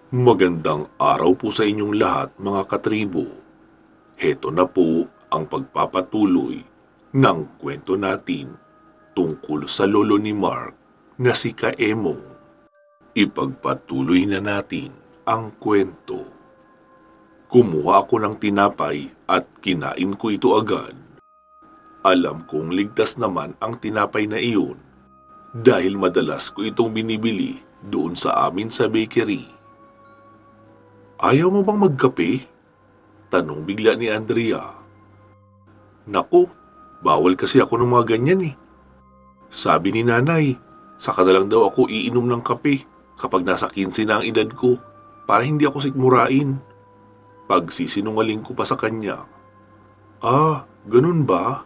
Magandang araw po sa inyong lahat mga katribo. Heto na po ang pagpapatuloy ng kwento natin tungkol sa lolo ni Mark na si Kaemong. Ipagpatuloy na natin ang kwento. Kumuha ako ng tinapay at kinain ko ito agad. Alam kong ligtas naman ang tinapay na iyon dahil madalas ko itong binibili doon sa amin sa bakery. Ayaw mo bang magkape? Tanong bigla ni Andrea. Naku, bawal kasi ako ng mga ganyan eh. Sabi ni nanay, saka na lang daw ako iinom ng kape kapag nasa 15 na ang edad ko para hindi ako sikmurain. Pagsisinungaling ko pa sa kanya. Ah, ganun ba?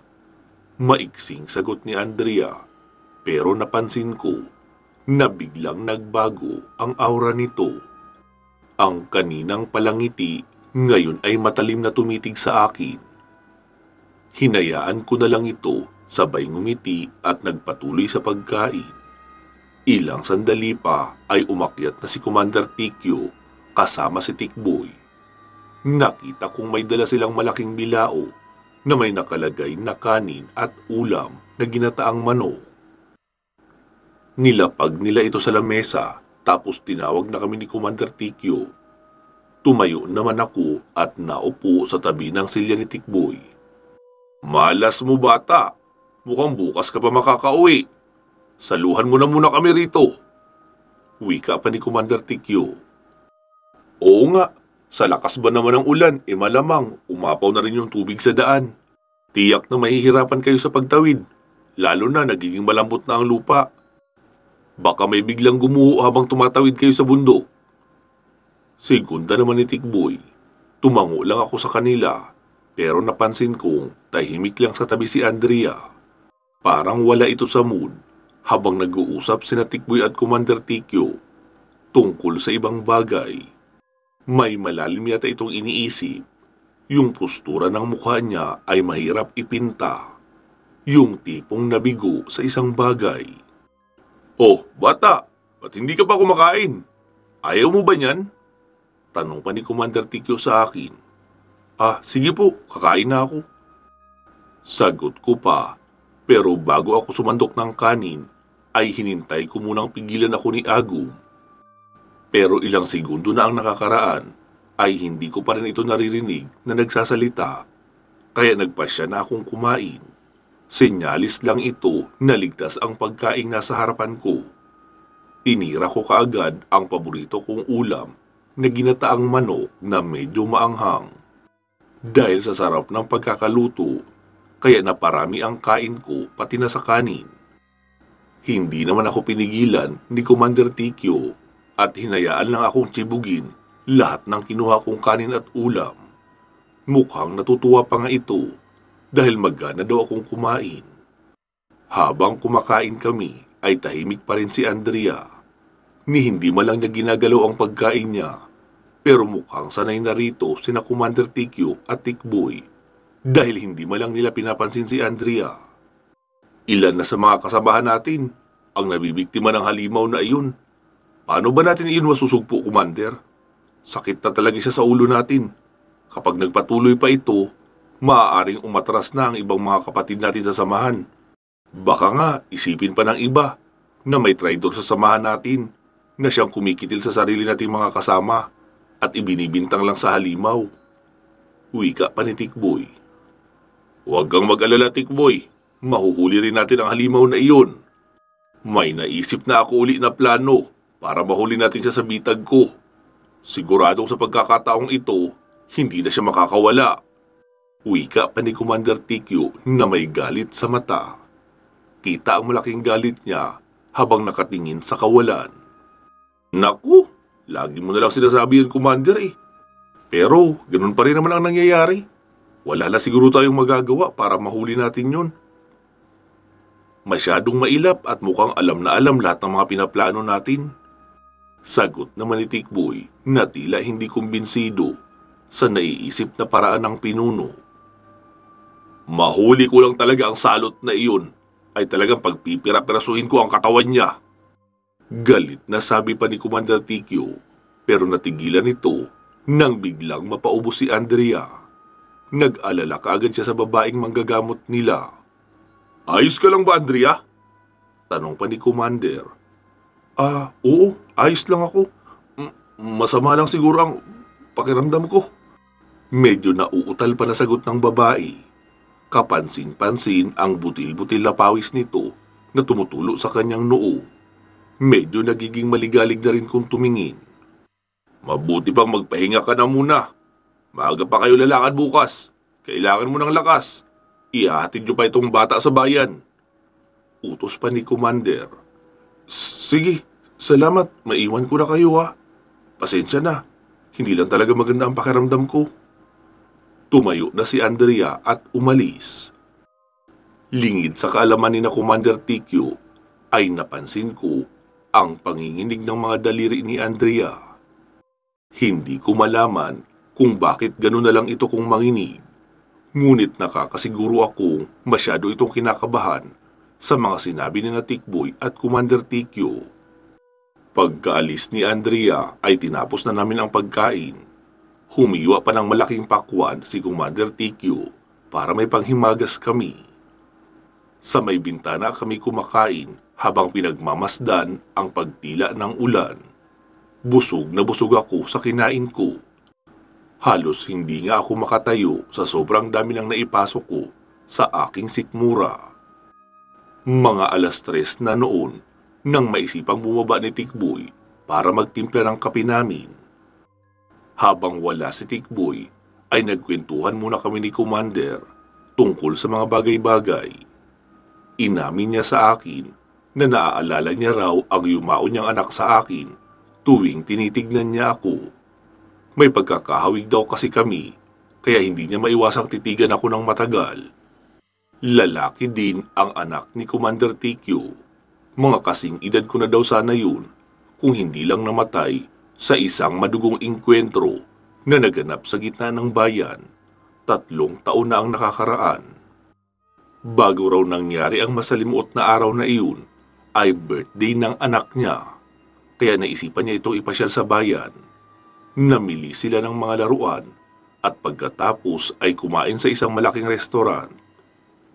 Maiksing sagot ni Andrea, pero napansin ko na biglang nagbago ang aura nito. Ang kaninang palangiti ngayon ay matalim na tumitig sa akin. Hinayaan ko na lang ito sabay ngumiti at nagpatuloy sa pagkain. Ilang sandali pa ay umakyat na si Commander Tikyo kasama si Tikboy. Nakita kong may dala silang malaking bilao na may nakalagay na kanin at ulam na ginataang manok. Nilapag nila ito sa lamesa tapos tinawag na kami ni Commander Tikyo. Tumayo naman ako at naupo sa tabi ng silya ni Tikboy. Malas mo bata, mukhang bukas ka pa makakauwi. Saluhan mo na muna kami rito. Wika pa ni Commander Tikyo. Oo nga, sa lakas ba naman ng ulan, malamang umapaw na rin yung tubig sa daan. Tiyak na mahihirapan kayo sa pagtawid, lalo na nagiging malambot na ang lupa. Baka may biglang gumuho habang tumatawid kayo sa bundok. Segunda naman ni Tikboy. Tumango lang ako sa kanila, pero napansin kong tahimik lang sa tabi si Andrea. Parang wala ito sa mood habang nag-uusap sina Tikboy at Commander Tikyo tungkol sa ibang bagay. May malalim yata itong iniisip. Yung postura ng mukha niya ay mahirap ipinta. Yung tipong nabigo sa isang bagay. Oh, bata, ba't hindi ka pa kumakain? Ayaw mo ba niyan? Tanong pa ni Commander Tikyo sa akin. Ah, sige po, kakain na ako. Sagot ko pa, pero bago ako sumandok ng kanin, ay hinintay ko munang pigilan ako ni Agum. Pero ilang segundo na ang nakakaraan, ay hindi ko pa rin ito naririnig na nagsasalita. Kaya nagpasya na akong kumain. Senyalis lang ito na ligtas ang pagkaing nasa harapan ko. Tinira ko kaagad ang paborito kong ulam na ginataang manok na medyo maanghang. Dahil sa sarap ng pagkakaluto, kaya naparami ang kain ko pati na sa kanin. Hindi naman ako pinigilan ni Commander Tikyo at hinayaan lang akong tsibugin lahat ng kinuha kong kanin at ulam. Mukhang natutuwa pa nga ito dahil magana daw akong kumain. Habang kumakain kami ay tahimik pa rin si Andrea. Ni hindi malang niya ginagalaw ang pagkain niya, pero mukhang sanay na rito sina Commander Tikyo at Tikboy dahil hindi malang nila pinapansin si Andrea. Ilan na sa mga kasamahan natin ang nabibiktima ng halimaw na iyon. Paano ba natin iyon masusugpo, Commander? Sakit na talaga siya sa ulo natin. Kapag nagpatuloy pa ito, maaaring umatras na ang ibang mga kapatid natin sa samahan. Baka nga isipin pa ng iba na may traidor sa samahan natin na siyang kumikitil sa sarili nating mga kasama at ibinibintang lang sa halimaw. Wika pa ni Tikboy. Huwag kang mag-alala, Tikboy. Mahuhuli rin natin ang halimaw na iyon. May naisip na ako uli na plano para mahuli natin siya sa bitag ko. Siguradong sa pagkakataong ito, hindi na siya makakawala. Wika pa ni Commander Tikyo na may galit sa mata. Kita ang malaking galit niya habang nakatingin sa kawalan. Naku, lagi mo na lang sinasabi yan, Commander eh. Pero ganun pa rin naman ang nangyayari. Wala na siguro tayong magagawa para mahuli natin yon. Masyadong mailap at mukhang alam na alam lahat ng mga pinaplano natin. Sagot naman ni Tikboy na tila hindi kumbinsido sa naiisip na paraan ng pinuno. Mahuli ko lang talaga ang salot na iyon ay talagang pagpipira-pirasuhin ko ang katawan niya. Galit na sabi pa ni Commander Tikyo. pero natigilan ito nang biglang mapaubos si Andrea. Nag-alala kaagad siya sa babaeng manggagamot nila. Ayos ka lang ba, Andrea? Tanong pa ni Commander. Oo, ayos lang ako. Masama lang siguro ang pakiramdam ko. Medyo nauutal pa na sagot ng babae. Kapansin-pansin ang butil-butil na pawis nito na tumutulo sa kanyang noo. Medyo nagiging maligalig na rin kung tumingin. Mabuti pang magpahinga ka na muna. Maaga pa kayo lalakad bukas. Kailangan mo ng lakas. Ihahatid niyo pa itong bata sa bayan. Utos pa ni Commander. Sige, salamat. Maiwan ko na kayo ha. Pasensya na. Hindi lang talaga maganda ang pakiramdam ko. Tumayo na si Andrea at umalis. Lingid sa kaalaman ni na Commander TQ ay napansin ko ang panginginig ng mga daliri ni Andrea. Hindi ko malaman kung bakit gano'n na lang ito kung manginig. Ngunit nakakasiguro akong masyado itong kinakabahan sa mga sinabi ni na Tikboy at Commander TQ. Pagkaalis ni Andrea ay tinapos na namin ang pagkain. Humiwa pa ng malaking pakwan si Commander TQ para may panghimagas kami. Sa may bintana kami kumakain habang pinagmamasdan ang pagtila ng ulan. Busog na busog ako sa kinain ko. Halos hindi nga ako makatayo sa sobrang dami ng naipasok ko sa aking sikmura. Mga 3:00 na noon nang maisipang bumaba ni Tikboy para magtimpla ng kape namin. Habang wala si Tikboy, ay nagkwentuhan muna kami ni Commander tungkol sa mga bagay-bagay. Inamin niya sa akin na naaalala niya raw ang yumao niyang anak sa akin tuwing tinitignan niya ako. May pagkakahawig daw kasi kami, kaya hindi niya maiwasang titigan ako ng matagal. Lalaki din ang anak ni Commander TQ. Mga kasing edad ko na daw sana yun, kung hindi lang namatay sa isang madugong inkwentro na naganap sa gitna ng bayan. 3 taon na ang nakakaraan. Bago raw nangyari ang masalimuot na araw na iyon, ay birthday ng anak niya. Kaya naisipan niya itong ipasyal sa bayan. Namili sila ng mga laruan at pagkatapos ay kumain sa isang malaking restoran.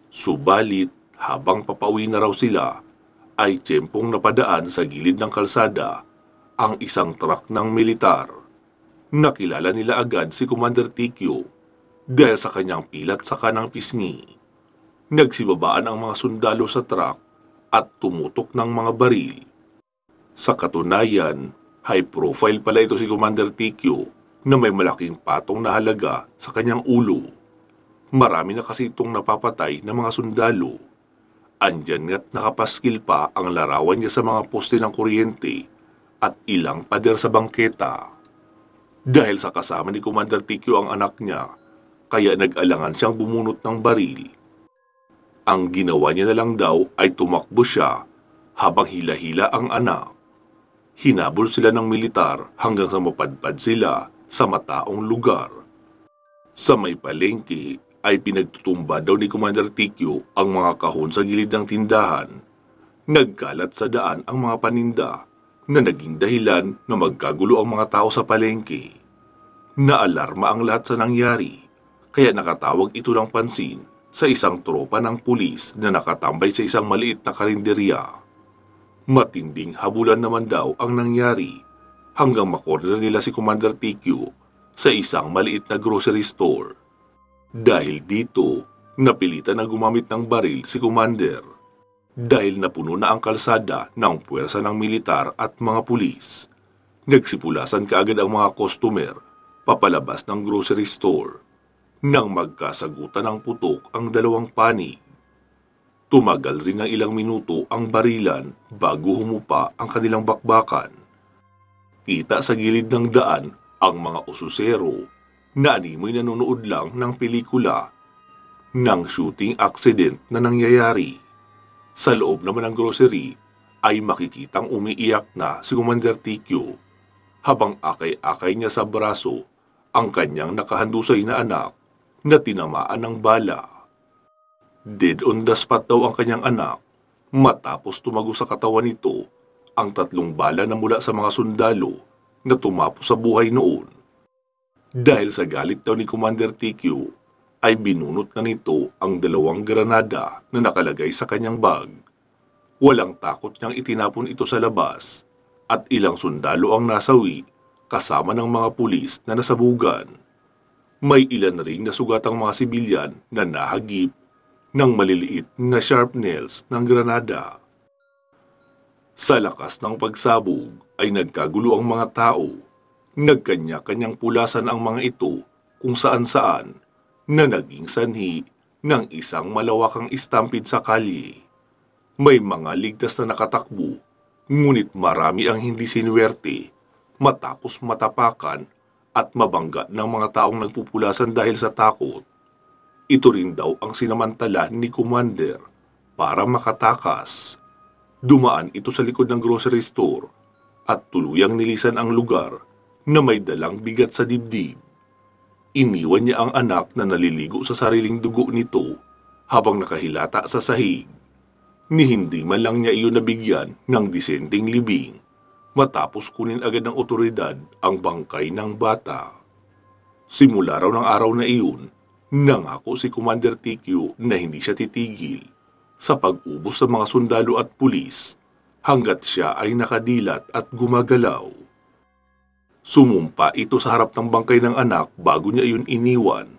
Subalit, habang papauwi na raw sila, ay tiyempong napadaan sa gilid ng kalsada ang isang truck ng militar. Nakilala nila agad si Commander TQ dahil sa kanyang pilat sa kanang pisngi. Nagsibabaan ang mga sundalo sa truck at tumutok ng mga baril. Sa katunayan, high profile pala ito si Commander TQ na may malaking patong na halaga sa kanyang ulo. Marami na kasi itong napapatay na mga sundalo. Andyan nga't nakapaskil pa ang larawan niya sa mga poste ng kuryente at ilang pader sa bangketa. Dahil sa kasama ni Commander TQ ang anak niya, kaya nag-alangan siyang bumunot ng baril. Ang ginawa niya na lang daw ay tumakbo siya habang hila-hila ang anak. Hinabol sila ng militar hanggang sa mapadpad sila sa mataong lugar. Sa may palengke ay pinagtutumba daw ni Commander TQ ang mga kahon sa gilid ng tindahan. Nagkalat sa daan ang mga paninda na naging dahilan na magkagulo ang mga tao sa palengke. Naalarma ang lahat sa nangyari, kaya nakatawag ito ng pansin sa isang tropa ng pulis na nakatambay sa isang maliit na karinderya. Matinding habulan naman daw ang nangyari hanggang makorner nila si Commander TQ sa isang maliit na grocery store. Dahil dito, napilitan na gumamit ng baril si Commander. Dahil napuno na ang kalsada ng puwersa ng militar at mga pulis. Nagsipulasan kaagad ang mga customer papalabas ng grocery store. Nang magkasagutan ng putok ang dalawang panig. Tumagal rin ng ilang minuto ang barilan bago humupa ang kanilang bakbakan. Kita sa gilid ng daan ang mga ususero na animoy nanonood lang ng pelikula ng shooting accident na nangyayari. Sa loob naman ng grocery ay makikitang umiiyak na si Commander TQ habang akay-akay niya sa braso ang kanyang nakahandusay na anak na tinamaan ng bala. Dead on the spot daw ang kanyang anak matapos tumago sa katawan nito ang 3 bala na mula sa mga sundalo na tumapo sa buhay noon. Dahil sa galit daw ni Commander TQ, ay binunot na nito ang 2 granada na nakalagay sa kanyang bag. Walang takot niyang itinapon ito sa labas at ilang sundalo ang nasawi kasama ng mga pulis na nasabugan. May ilan ring nasugatang mga sibilyan na nahagip ng maliliit na sharp nails ng granada. Sa lakas ng pagsabog ay nagkagulo ang mga tao. Nagkanya-kanyang pulasan ang mga ito kung saan-saan na naging sanhi ng isang malawakang stampede sa kalye. May mga ligtas na nakatakbo, ngunit marami ang hindi sinuwerte matapos matapakan at mabangga ng mga taong nagpupulasan dahil sa takot. Ito rin daw ang sinamantala ni Commander para makatakas. Dumaan ito sa likod ng grocery store at tuluyang nilisan ang lugar na may dalang bigat sa dibdib. Iniwan niya ang anak na naliligo sa sariling dugo nito habang nakahilata sa sahig. Ni hindi man lang niya iyon nabigyan ng disenteng libing matapos kunin agad ng otoridad ang bangkay ng bata. Simula raw ng araw na iyon, nangako si Commander TQ na hindi siya titigil sa pag-ubos sa mga sundalo at pulis hanggat siya ay nakadilat at gumagalaw. Sumumpa ito sa harap ng bangkay ng anak bago niya iyon iniwan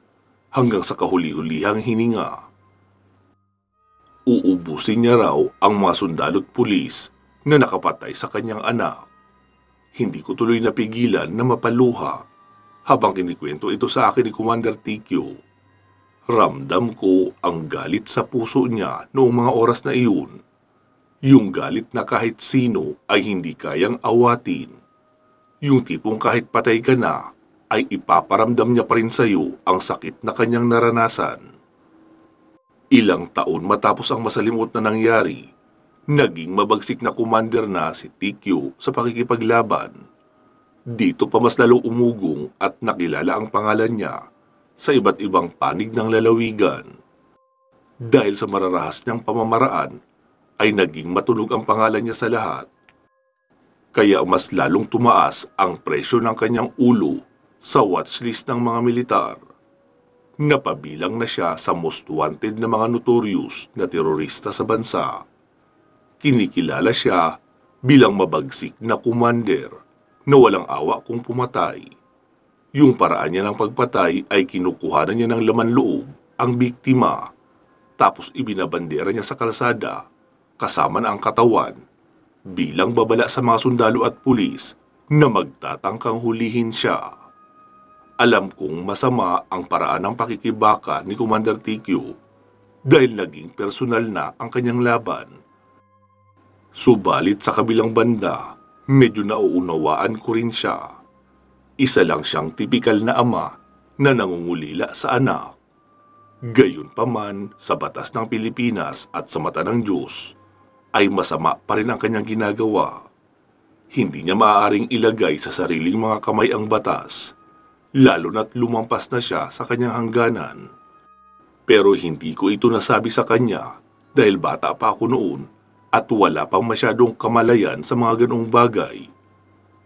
hanggang sa kahuli-hulihang hininga. Uubusin niya raw ang mga sundalo at pulis na nakapatay sa kanyang anak. Hindi ko tuloy napigilan na mapaluha habang kinikwento ito sa akin ni Commander TQ. Ramdam ko ang galit sa puso niya noong mga oras na iyon. Yung galit na kahit sino ay hindi kayang awatin. Yung tipong kahit patay ka na, ay ipaparamdam niya pa rin sa iyo ang sakit na kanyang naranasan. Ilang taon matapos ang masalimot na nangyari, naging mabagsik na commander na si TQ sa pakikipaglaban. Dito pa mas lalo umugong at nakilala ang pangalan niya sa iba't ibang panig ng lalawigan. Dahil sa mararahas niyang pamamaraan, ay naging matunog ang pangalan niya sa lahat. Kaya mas lalong tumaas ang presyo ng kanyang ulo sa watchlist ng mga militar. Napabilang na siya sa most wanted na mga notorious na terorista sa bansa. Kinikilala siya bilang mabagsik na commander na walang awa kung pumatay. Yung paraan niya ng pagpatay ay kinukuhanan niya ng laman loob ang biktima, tapos ibinabandera niya sa kalsada kasama na ang katawan bilang babala sa mga sundalo at pulis na magtatangkang hulihin siya. Alam kong masama ang paraan ng pakikibaka ni Commander TQ dahil naging personal na ang kanyang laban. Subalit sa kabilang banda, medyo nauunawaan ko rin siya. Isa lang siyang tipikal na ama na nangungulila sa anak. Gayunpaman, sa batas ng Pilipinas at sa mata ng Diyos, ay masama pa rin ang kanyang ginagawa. Hindi niya maaaring ilagay sa sariling mga kamay ang batas, lalo na't lumampas na siya sa kanyang hangganan. Pero hindi ko ito nasabi sa kanya dahil bata pa ako noon at wala pang masyadong kamalayan sa mga ganong bagay.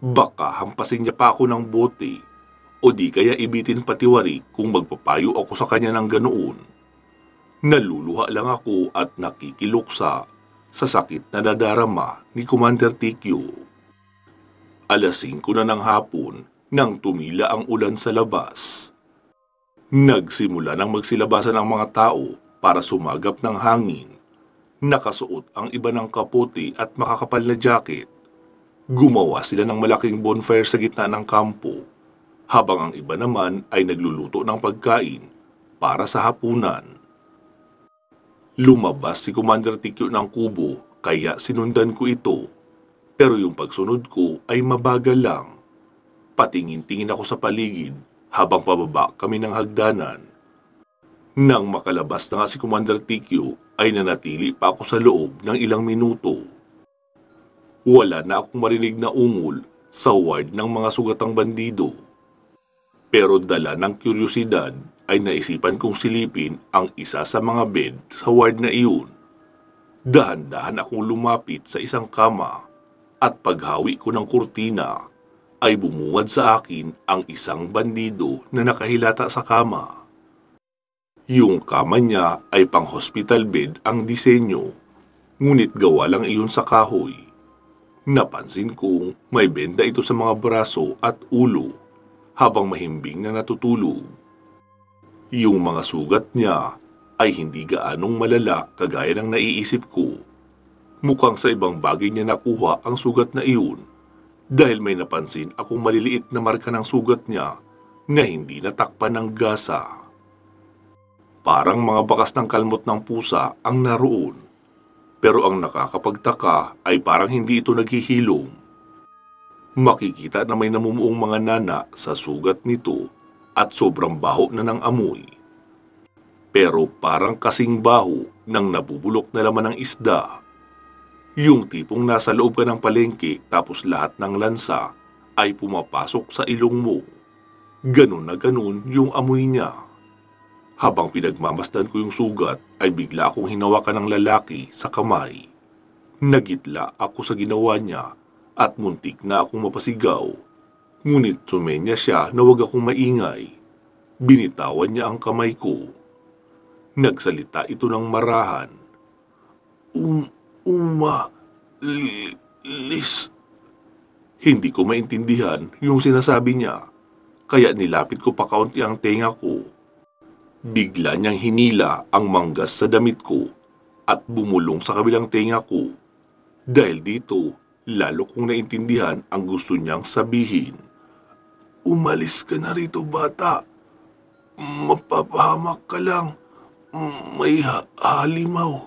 Baka hampasin niya pa ako ng bote o di kaya ibitin patiwari kung magpapayo ako sa kanya ng ganoon. Naluluha lang ako at nakikiluksa sa sakit na nadarama ni Commander TQ. 5:00 na ng hapon nang tumila ang ulan sa labas. Nagsimula nang magsilabasan ang mga tao para sumagap ng hangin. Nakasuot ang iba ng kapote at makakapal na jacket. Gumawa sila ng malaking bonfire sa gitna ng kampo, habang ang iba naman ay nagluluto ng pagkain para sa hapunan. Lumabas si Commander TQ ng kubo kaya sinundan ko ito, pero yung pagsunod ko ay mabagal lang. Patingin-tingin ako sa paligid habang pababa kami ng hagdanan. Nang makalabas na nga si Commander TQ ay nanatili pa ako sa loob ng ilang minuto. Wala na akong marinig na ungol sa ward ng mga sugatang bandido. Pero dala ng kuryosidad ay naisipan kong silipin ang isa sa mga bed sa ward na iyon. Dahan-dahan akong lumapit sa isang kama at paghawi ko ng kurtina, ay bumungad sa akin ang isang bandido na nakahilata sa kama. Yung kama niya ay pang-hospital bed ang disenyo, ngunit gawa lang iyon sa kahoy. Napansin kong may benda ito sa mga braso at ulo habang mahimbing na natutulog. Yung mga sugat niya ay hindi gaanong malala kagaya ng naiisip ko. Mukhang sa ibang bagay niya nakuha ang sugat na iyon dahil may napansin akong maliliit na marka ng sugat niya na hindi natakpan ng gasa. Parang mga bakas ng kalmot ng pusa ang naroon, pero ang nakakapagtaka ay parang hindi ito naghihilom. Makikita na may namumuong mga nana sa sugat nito at sobrang baho na ng amoy. Pero parang kasing baho ng nabubulok na laman ng isda. Yung tipong nasa loob ka ng palengke tapos lahat ng lansa ay pumapasok sa ilong mo. Ganun na ganun yung amoy niya. Habang pinagmamasdan ko yung sugat ay bigla akong hinawakan ng lalaki sa kamay. Nagitla ako sa ginawa niya at muntik na akong mapasigaw. Ngunit sumenya siya na huwag akong maingay. Binitawan niya ang kamay ko. Nagsalita ito ng marahan. Umalis. Hindi ko maintindihan yung sinasabi niya, kaya nilapit ko pa kaunti ang tenga ko. Bigla niyang hinila ang manggas sa damit ko at bumulong sa kabilang tenga ko. Dahil dito, lalo kong naintindihan ang gusto niyang sabihin. Umalis ka na rito, bata. Mapapahamak ka lang. May halimaw.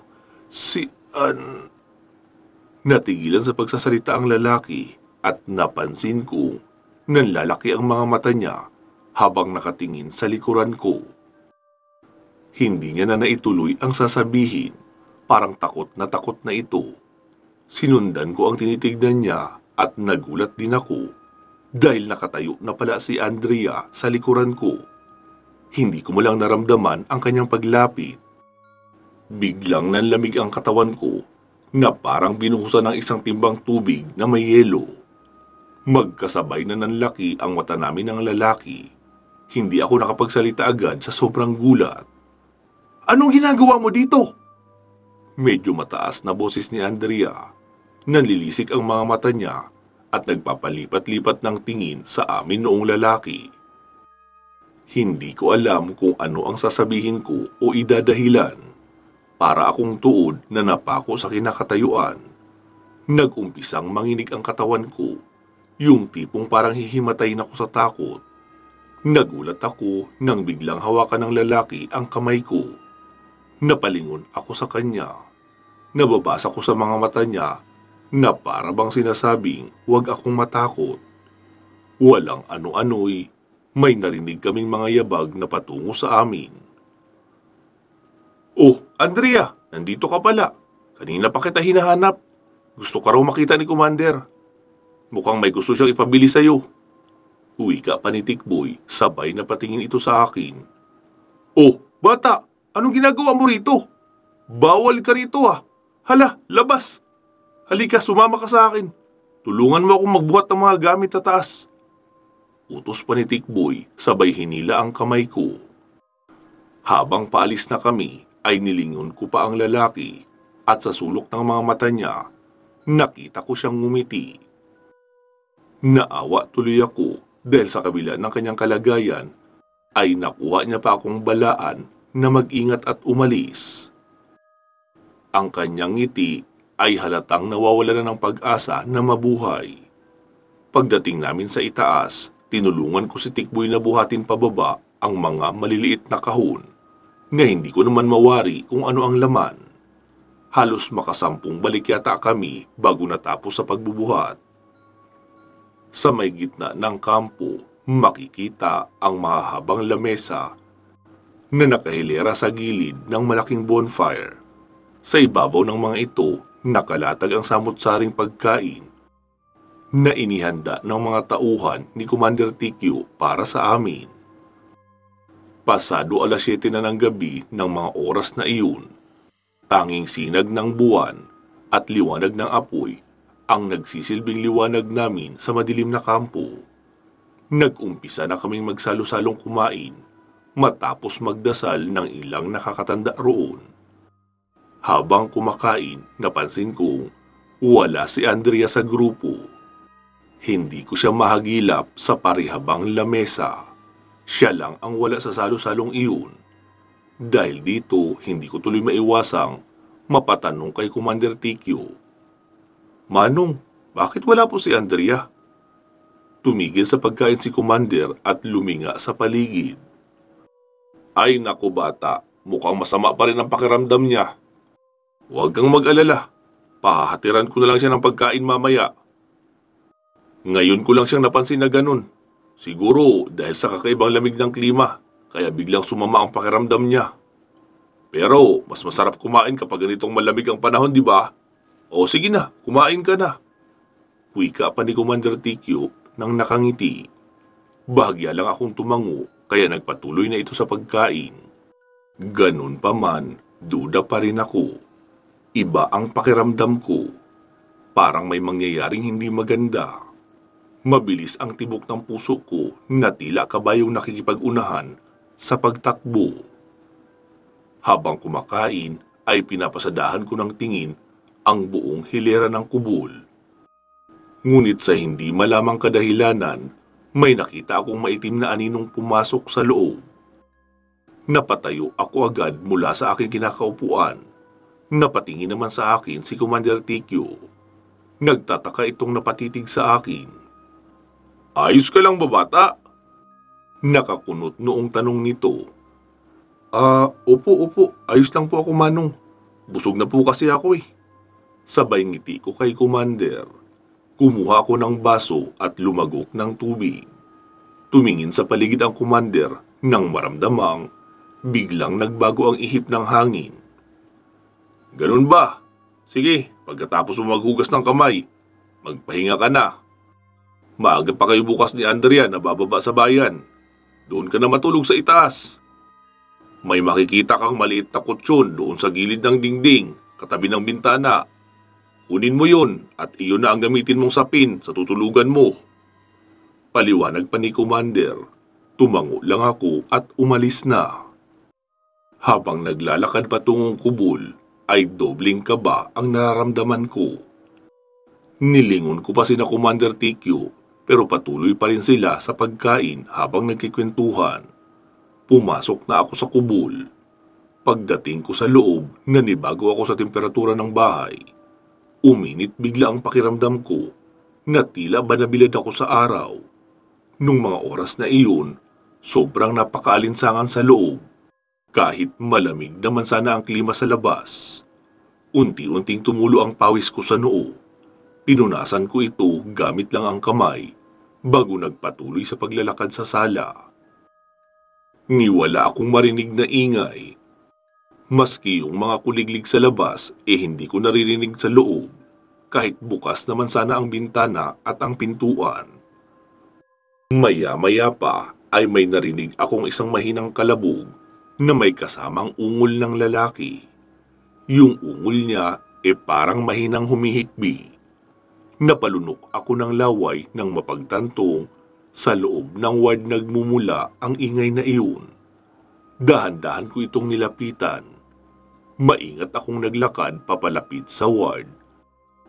Natigilan sa pagsasalita ang lalaki at napansin kong nanlalaki ang mga mata niya habang nakatingin sa likuran ko. Hindi niya na naituloy ang sasabihin, parang takot na ito. Sinundan ko ang tinitignan niya at nagulat din ako dahil nakatayo na pala si Andrea sa likuran ko. Hindi ko malang naramdaman ang kanyang paglapit. Biglang nanlamig ang katawan ko na parang binuhusan ng isang timbang tubig na may yelo. Magkasabay na nanlaki ang mata namin ng lalaki. Hindi ako nakapagsalita agad sa sobrang gulat. Anong ginagawa mo dito? Medyo mataas na boses ni Andrea. Nanlilisik ang mga mata niya at nagpapalipat-lipat ng tingin sa amin noong lalaki. Hindi ko alam kung ano ang sasabihin ko o idadahilan. Para akong tuod na napako sa kinakatayuan. Nag-umpisang manginig ang katawan ko, yung tipong parang hihimatay na ako sa takot. Nagulat ako nang biglang hawakan ng lalaki ang kamay ko. Napalingon ako sa kanya. Nababasa ko sa mga mata niya na para bang sinasabing huwag akong matakot. Walang ano-ano'y may narinig kaming mga yabag na patungo sa amin. Oh, Andrea, nandito ka pala. Kanina pa kita hinahanap. Gusto ka raw makita ni Commander. Mukhang may gusto siyang ipabili sa'yo. Wika pa ni Tikboy, sabay na patingin ito sa akin. Oh, bata, anong ginagawa mo rito? Bawal ka rito ah. Hala, labas. Halika, sumama ka sa akin. Tulungan mo akong magbuhat ng mga gamit sa taas. Utos pa ni Tikboy, sabay hinila ang kamay ko. Habang paalis na kami, ay nilingon ko pa ang lalaki at sa sulok ng mga mata niya, nakita ko siyang ngumiti. Naawa tuloy ako dahil sa kabila ng kanyang kalagayan ay nakuha niya pa akong balaan na mag-ingat at umalis. Ang kanyang ngiti ay halatang nawawala na ng pag-asa na mabuhay. Pagdating namin sa itaas, tinulungan ko si Tikboy na buhatin pababa ang mga maliliit na kahon na hindi ko naman mawari kung ano ang laman. Halos makasampung balik yata kami bago natapos sa pagbubuhat. Sa may gitna ng kampo, makikita ang mahahabang lamesa na nakahilera sa gilid ng malaking bonfire. Sa ibabaw ng mga ito, nakalatag ang samot-saring pagkain na inihanda ng mga tauhan ni Commander TQ para sa amin. Pasado 7:00 na ng gabi ng mga oras na iyon, tanging sinag ng buwan at liwanag ng apoy ang nagsisilbing liwanag namin sa madilim na kampo. Nag-umpisa na kaming magsalo-salong kumain matapos magdasal ng ilang nakakatanda roon. Habang kumakain, napansin kong wala si Andrea sa grupo. Hindi ko siya mahagilap sa parihabang lamesa. Siya lang ang wala sa salo-salong iyon. Dahil dito, hindi ko tuloy maiwasang mapatanong kay Commander Tikyo. Manong, bakit wala po si Andrea? Tumigil sa pagkain si Commander at luminga sa paligid. Ay naku bata, mukhang masama pa rin ang pakiramdam niya. Huwag kang mag-alala, pahahatiran ko na lang siya ng pagkain mamaya. Ngayon ko lang siyang napansin na ganun. Siguro dahil sa kakaibang lamig ng klima, kaya biglang sumama ang pakiramdam niya. Pero mas masarap kumain kapag ganitong malamig ang panahon, di ba? O sige na, kumain ka na. Wika pa ni Commander Tikyo nang nakangiti. Bahagya lang akong tumango kaya nagpatuloy na ito sa pagkain. Ganun pa man, duda pa rin ako. Iba ang pakiramdam ko. Parang may mangyayaring hindi maganda. Mabilis ang tibok ng puso ko na tila kabayong nakikipag-unahan sa pagtakbo. Habang kumakain ay pinapasadahan ko ng tingin ang buong hilera ng kubol. Ngunit sa hindi malamang kadahilanan, may nakita akong maitim na aninong pumasok sa loob. Napatayo ako agad mula sa aking kinakaupuan. Napatingin naman sa akin si Commander Tikyo. Nagtataka itong napatitig sa akin. Ayos ka lang ba bata? Nakakunot noong tanong nito. Opo, ayos lang po ako manong. Busog na po kasi ako eh. Sabay ngiti ko kay Commander. Kumuha ako ng baso at lumagok ng tubig. Tumingin sa paligid ang Commander nang maramdamang biglang nagbago ang ihip ng hangin. Ganun ba? Sige, pagkatapos mo maghugas ng kamay, magpahinga ka na. Maaga pa kayo bukas ni Andrea na bababa sa bayan. Doon ka na matulog sa itaas. May makikita kang maliit na kutsyon doon sa gilid ng dingding, katabi ng bintana. Kunin mo yun at iyon na ang gamitin mong sapin sa tutulugan mo. Paliwanag pa ni Commander. Tumango lang ako at umalis na. Habang naglalakad patungong kubol, ay dobling kaba ang nararamdaman ko. Nilingon ko pa sina Commander Tikyo pero patuloy pa rin sila sa pagkain habang nagkikwentuhan. Pumasok na ako sa kubol. Pagdating ko sa loob, nanibago ako sa temperatura ng bahay. Uminit bigla ang pakiramdam ko na tila ba nabilad ako sa araw. Nung mga oras na iyon, sobrang napakaalinsangan sa loob. Kahit malamig naman sana ang klima sa labas. Unti-unting tumulo ang pawis ko sa noo. Pinunasan ko ito gamit lang ang kamay bago nagpatuloy sa paglalakad sa sala. Niwala akong marinig na ingay. Maski yung mga kuliglig sa labas hindi ko naririnig sa loob kahit bukas naman sana ang bintana at ang pintuan. Maya-maya pa ay may narinig akong isang mahinang kalabog na may kasamang ungol ng lalaki. Yung ungol niya parang mahinang humihikbi. Napalunok ako ng laway nang mapagtantong sa loob ng ward nagmumula ang ingay na iyon. Dahan-dahan ko itong nilapitan. Maingat akong naglakad papalapit sa ward.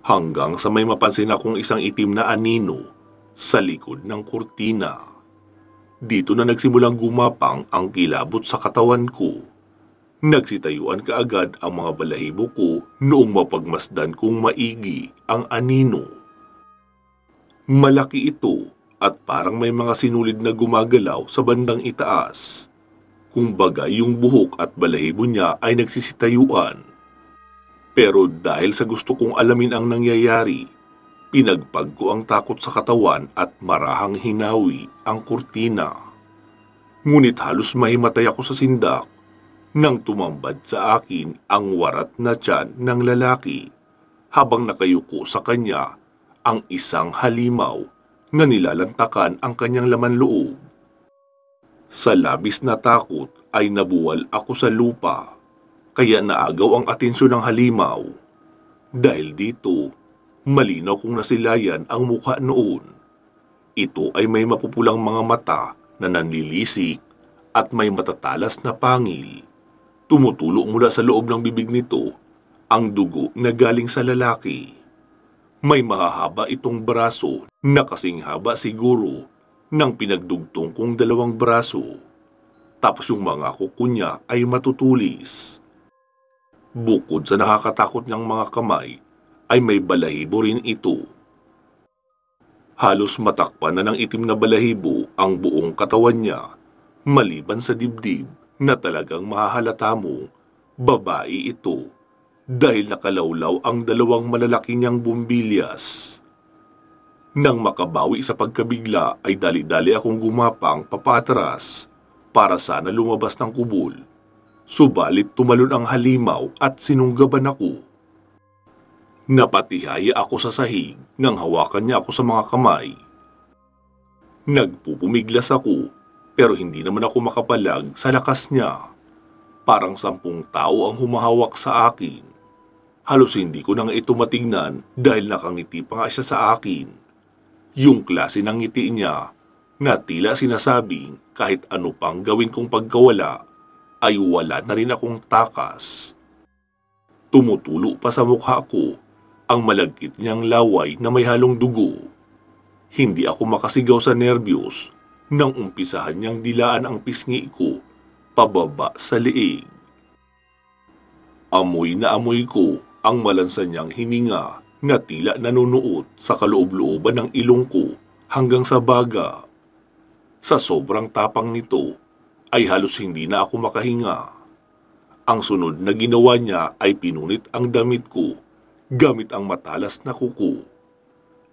Hanggang sa may mapansin akong isang itim na anino sa likod ng kurtina. Dito na nagsimulang gumapang ang kilabot sa katawan ko. Nagsitayuan kaagad ang mga balahibo ko noong mapagmasdan kong maigi ang anino. Malaki ito at parang may mga sinulid na gumagalaw sa bandang itaas. Kumbaga yung buhok at balahibo niya ay nagsisitayuan. Pero dahil sa gusto kong alamin ang nangyayari, pinagpag ko ang takot sa katawan at marahang hinawi ang kurtina. Ngunit halos mahimatay ako sa sindak nang tumambad sa akin ang warat na tiyan ng lalaki habang nakayuko sa kanya ang isang halimaw na nilalantakan ang kanyang laman loob. Sa labis na takot ay nabuwal ako sa lupa kaya naagaw ang atensyon ng halimaw. Dahil dito, malinaw kong nasilayan ang mukha noon. Ito ay may mapupulang mga mata na nanlilisik at may matatalas na pangil. Tumutulo mula sa loob ng bibig nito ang dugo na galing sa lalaki. May mahahaba itong braso na kasing haba siguro ng pinagdugtong kong dalawang braso. Tapos yung mga kuko niya ay matutulis. Bukod sa nakakatakot niyang mga kamay, ay may balahibo rin ito. Halos matakpan na ng itim na balahibo ang buong katawan niya, maliban sa dibdib na talagang mahahalata mo, babae ito, dahil nakalawlaw ang dalawang malalaki niyang bumbilyas. Nang makabawi sa pagkabigla ay dali-dali akong gumapang papatras para sana lumabas ng kubol. Subalit tumalon ang halimaw at sinunggaban ako. Napatihaya ako sa sahig nang hawakan niya ako sa mga kamay. Nagpupumiglas ako pero hindi naman ako makapalag sa lakas niya. Parang 10 tao ang humahawak sa akin. Halos hindi ko na nga ito matignan dahil nakangiti pa nga siya sa akin. Yung klase ng ngiti niya na tila sinasabing kahit ano pang gawin kong pagkawala ay wala na rin akong takas. Tumutulo pa sa mukha ko ang malagkit niyang laway na may halong dugo. Hindi ako makasigaw sa nervyos nang umpisahan niyang dilaan ang pisngi ko pababa sa liig. Amoy na amoy ko ang malansa niyang hininga na tila nanunuot sa kaloob-looban ng ilong ko hanggang sa baga. Sa sobrang tapang nito ay halos hindi na ako makahinga. Ang sunod na ginawa niya ay pinunit ang damit ko gamit ang matalas na kuko.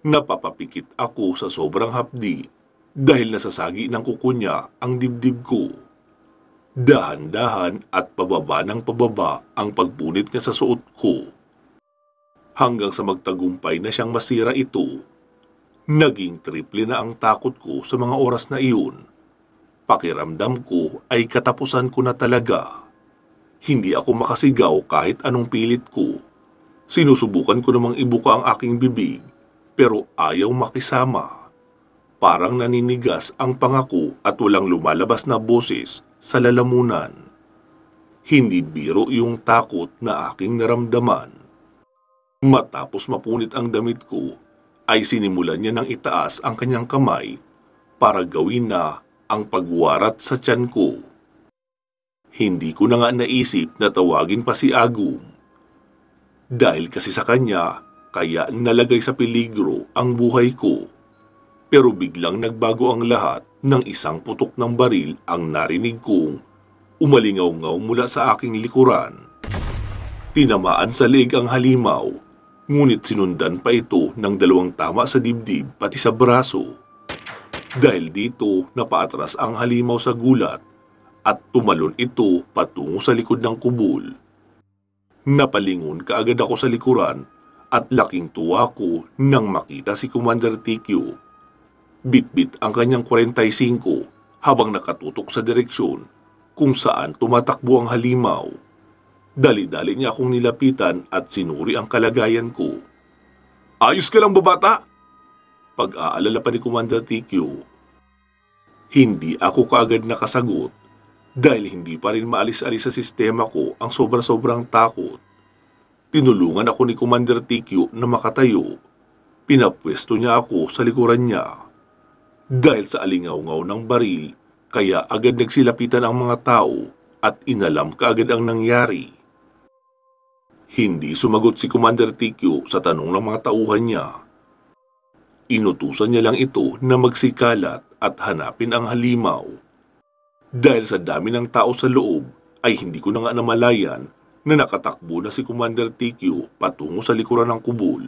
Napapapikit ako sa sobrang hapdi dahil nasasagi ng kuko niya ang dibdib ko. Dahan-dahan at pababa ng pababa ang pagpunit niya sa suot ko. Hanggang sa magtagumpay na siyang masira ito. Naging triple na ang takot ko sa mga oras na iyon. Pakiramdam ko ay katapusan ko na talaga. Hindi ako makasigaw kahit anong pilit ko. Sinusubukan ko namang ibuka ang aking bibig pero ayaw makisama. Parang naninigas ang pangako at walang lumalabas na boses sa lalamunan. Hindi biro yung takot na aking naramdaman. Matapos mapunit ang damit ko, ay sinimulan niya ng itaas ang kanyang kamay para gawin na ang pagwarat sa tiyan ko. Hindi ko na nga naisip na tawagin pa si Agum. Dahil kasi sa kanya, kaya nalagay sa peligro ang buhay ko. Pero biglang nagbago ang lahat nang isang putok ng baril ang narinig kong umalingaw-ngaw mula sa aking likuran. Tinamaan sa leeg ang halimaw, ngunit sinundan pa ito ng 2 tama sa dibdib pati sa braso. Dahil dito napaatras ang halimaw sa gulat at tumalon ito patungo sa likod ng kubol. Napalingon kaagad ako sa likuran at laking tuwa ko nang makita si Commander TQ. Bit-bit ang kanyang 45 habang nakatutok sa direksyon kung saan tumatakbo ang halimaw. Dali-dali niya akong nilapitan at sinuri ang kalagayan ko. "Ayos ka lang ba, bata?" Pag-aalala pa ni Commander TQ. Hindi ako kaagad nakasagot dahil hindi pa rin maalis-alis sa sistema ko ang sobra-sobrang takot. Tinulungan ako ni Commander TQ na makatayo. Pinapwesto niya ako sa likuran niya. Dahil sa alingaw-ngaw ng baril, kaya agad nagsilapitan ang mga tao at inalam kaagad ang nangyari. Hindi sumagot si Commander TQ sa tanong ng mga tauhan niya. Inutusan niya lang ito na magsikalat at hanapin ang halimaw. Dahil sa dami ng tao sa loob, ay hindi ko na nga namalayan na nakatakbo na si Commander TQ patungo sa likuran ng kubol.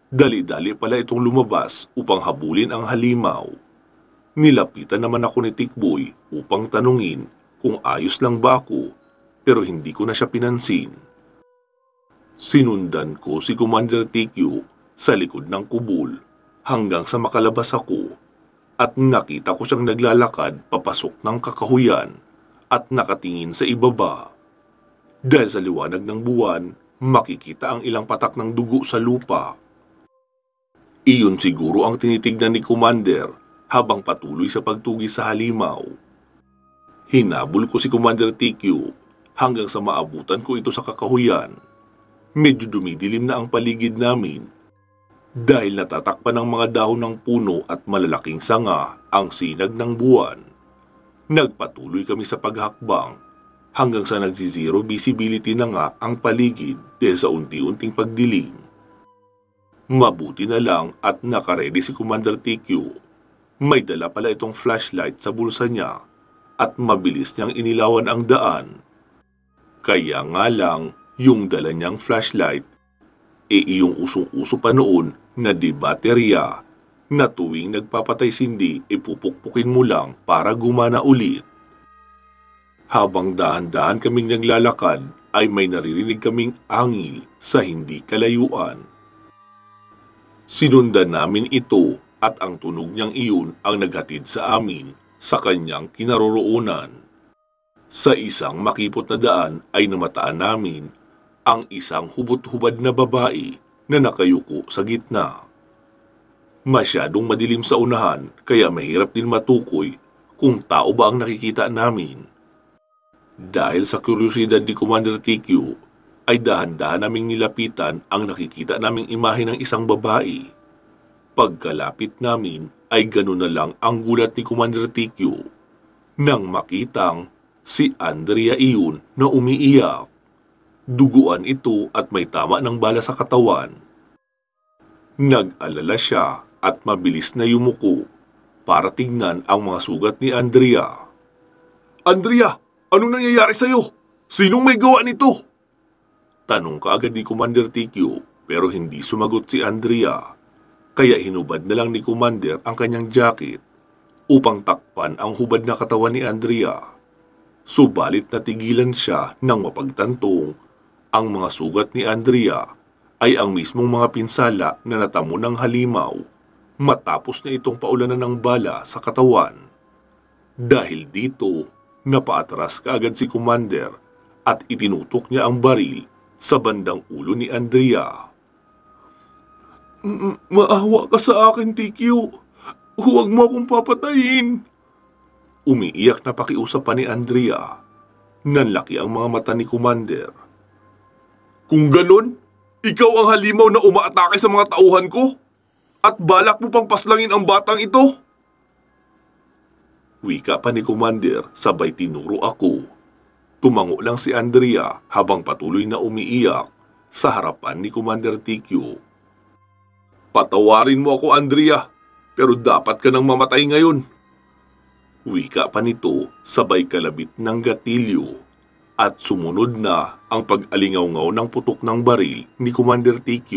Dali-dali pala itong lumabas upang habulin ang halimaw. Nilapitan naman ako ni Tikboy upang tanungin kung ayos lang ba ako, pero hindi ko na siya pinansin. Sinundan ko si Commander TQ sa likod ng kubol hanggang sa makalabas ako at nakita ko siyang naglalakad papasok ng kakahuyan at nakatingin sa ibaba. Dahil sa liwanag ng buwan, makikita ang ilang patak ng dugo sa lupa. Iyon siguro ang tinitignan ni Commander habang patuloy sa pagtugis sa halimaw. Hinabol ko si Commander TQ hanggang sa maabutan ko ito sa kakahuyan. Medyo dumidilim na ang paligid namin dahil natatakpan ng mga dahon ng puno at malalaking sanga ang sinag ng buwan. Nagpatuloy kami sa paghakbang hanggang sa nagsi-zero visibility na nga ang paligid dahil sa unti-unting pagdilim. Mabuti na lang at nakaredy si Commander TQ. May dala pala itong flashlight sa bulsa niya at mabilis niyang inilawan ang daan. Kaya nga lang, yung dala niyang flashlight, iyong usong-uso pa noon na di baterya na tuwing nagpapatay sindi ipupukpukin mo lang para gumana ulit. Habang dahan-dahan kaming naglalakad ay may naririnig kaming angil sa hindi kalayuan. Sinundan namin ito at ang tunog niyang iyon ang naghatid sa amin sa kanyang kinaroroonan. Sa isang makipot na daan ay namataan namin ang isang hubot-hubad na babae na nakayuko sa gitna. Masyadong madilim sa unahan kaya mahirap din matukoy kung tao ba ang nakikita namin. Dahil sa kuryosidad ni Commander TQ ay dahan-dahan naming nilapitan ang nakikita naming imahe ng isang babae. Pagkalapit namin ay gano'n na lang ang gulat ni Commander TQ nang makitang si Andrea iyon na umiiyak. Duguan ito at may tama ng bala sa katawan. Nag-alala siya at mabilis na yumuko para tignan ang mga sugat ni Andrea. Andrea, anong nangyayari sa'yo? Sinong may gawa nito? Tanong kaagad ni Commander TQ pero hindi sumagot si Andrea. Kaya hinubad na lang ni Commander ang kanyang jacket upang takpan ang hubad na katawan ni Andrea. Subalit natigilan siya nang mapagtantong ang mga sugat ni Andrea ay ang mismong mga pinsala na natamo ng halimaw matapos na itong paulanan ng bala sa katawan. Dahil dito, napaatras kaagad si Commander at itinutok niya ang baril sa bandang ulo ni Andrea. Maawa ka sa akin, TQ. Huwag mo akong papatayin. Umiiyak na pakiusap pa ni Andrea. Nanlaki ang mga mata ni Commander. Kung ganon, ikaw ang halimaw na umaatake sa mga tauhan ko? At balak mo pang paslangin ang batang ito? Wika pa ni Commander sabay tinuro ako. Tumango lang si Andrea habang patuloy na umiiyak sa harapan ni Commander TQ. Patawarin mo ako, Andrea, pero dapat ka nang mamatay ngayon. Wika pa nito sabay kalabit ng gatilyo at sumunod na ang pag-alingaw-ngaw ng putok ng baril ni Commander TQ.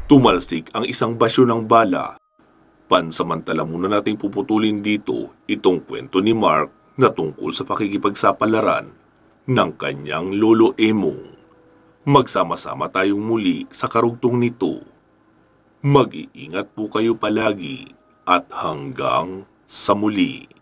Tumalsik ang isang basyo ng bala. Pansamantala muna nating puputulin dito itong kwento ni Mark na tungkol sa pakikipagsapalaran ng kanyang lolo Emong. Magsama-sama tayong muli sa karugtong nito. Mag-iingat po kayo palagi at hanggang sa muli.